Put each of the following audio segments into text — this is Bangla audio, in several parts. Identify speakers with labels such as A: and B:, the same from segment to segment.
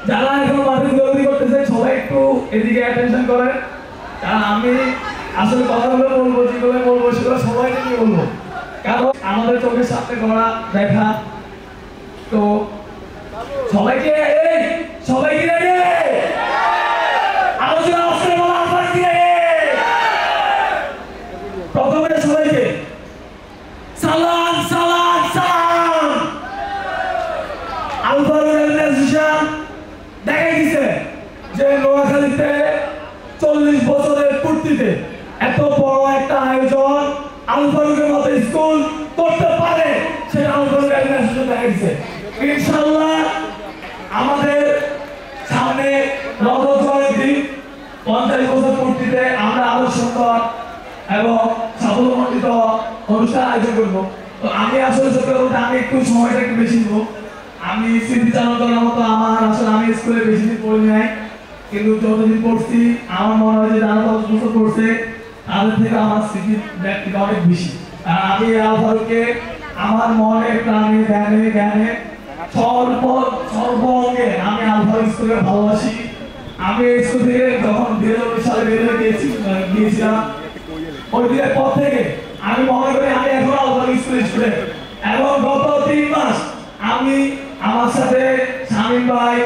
A: যারা এখন মাঠে দৌড়াদৌড়ি করতেছে সবাই একটু এদিকে অ্যাটেনশন করেন, কারণ আমি আসলে কথাগুলো বলবো, যেগুলো বলবো সেগুলো সবাইকে নিয়ে বলবো, কারণ আমাদের চোখের সামনে করা দেখা। তো সবাইকে সবাইকে রেডি, আলোচনা আসলে বলা আবার দিয়ে প্রথমে সবাইকে সালাম সালাম সালাম। আলফার অর্গানাইজেশন দেখাই দিছে যে নোয়াখালীতে 40 বছরের পূর্তিতে এত বড় একটা আয়োজন আলফারুকের মতো স্কুল করতে পারে, সেটা আলফার অর্গানাইজেশন দেখাই দিছে। ইনশাআল্লাহ আমাদের সামনে রজত জয়ন্তী 50 বছর পূর্তিতে আমরা আরো সুন্দর এবং সাফল্যমণ্ডিত অনুষ্ঠান আয়োজন করবো। তো আমি আসলে সত্যি বলতে আমি একটু সময়টা একটু বেশি নেব। আমি স্মৃতিচারণ করার মতো আমার আসলে আমি স্কুলে বেশি দিন পড়ি নাই, কিন্তু যতদিন পড়ছি আমার মনে হয় যে যারা 10 বছর পড়ছে তাদের থেকে আমার স্মৃতির ব্যাপ্তিটা অনেক বেশি। আর আমি আলফারুককে আমার মনে প্রাণে জ্ঞানে জ্ঞানে সর্বঙ্গে আমি আলফারুক স্কুলকে ভালোবাসি। আমি এই স্কুল থেকে যখন 2019 সালে বের হয়ে গিয়েছিলাম ওই দিনের পর থেকে আমি মনে করি আমি এখন আলফারুক স্কুলের স্টুডেন্ট। এবং গত 3 মাস আমি আমার সাথে শামীম ভাই,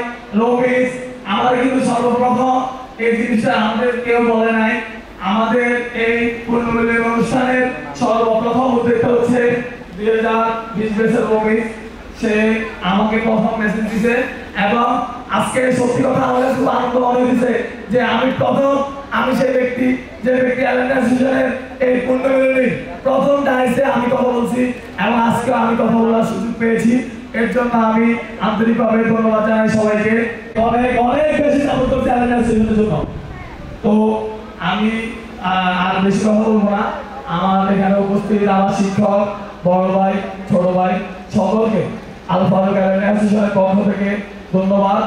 A: রমেশ, আমরা কিন্তু সর্বপ্রথম এই জিনিসটা আমাদের কেউ বলে নাই। আমাদের এই পূর্ণমিলন অনুষ্ঠানের সর্বপ্রথম উদ্যোক্তা হচ্ছে 2020 ব্যাচের রমেশ। সে আমাকে প্রথম মেসেজ দিছে এবং আজকে সত্যি কথা আমাদের খুব আনন্দ মনে হয়েছে যে আমি সেই ব্যক্তি যে ব্যক্তি অ্যাসোসিয়েশনের এই পূর্ণমিলনী প্রথম ডাইসে আমি কথা বলছি এবং আজকে আমি কথা বলার সুযোগ পেয়েছি। এর জন্য আমি আন্তরিকভাবে ধন্যবাদ জানাই সবাইকে, অনেক অনেক বেশি সাপোর্ট করছি অ্যাসোসিয়েশনের জন্য। তো আমি আর বেশি কথা বলবো না। আমার এখানে উপস্থিত আমার শিক্ষক, বড় ভাই, ছোট ভাই সকলকে আলফারুক অ্যাসোসিয়েশনের পক্ষ থেকে ধন্যবাদ।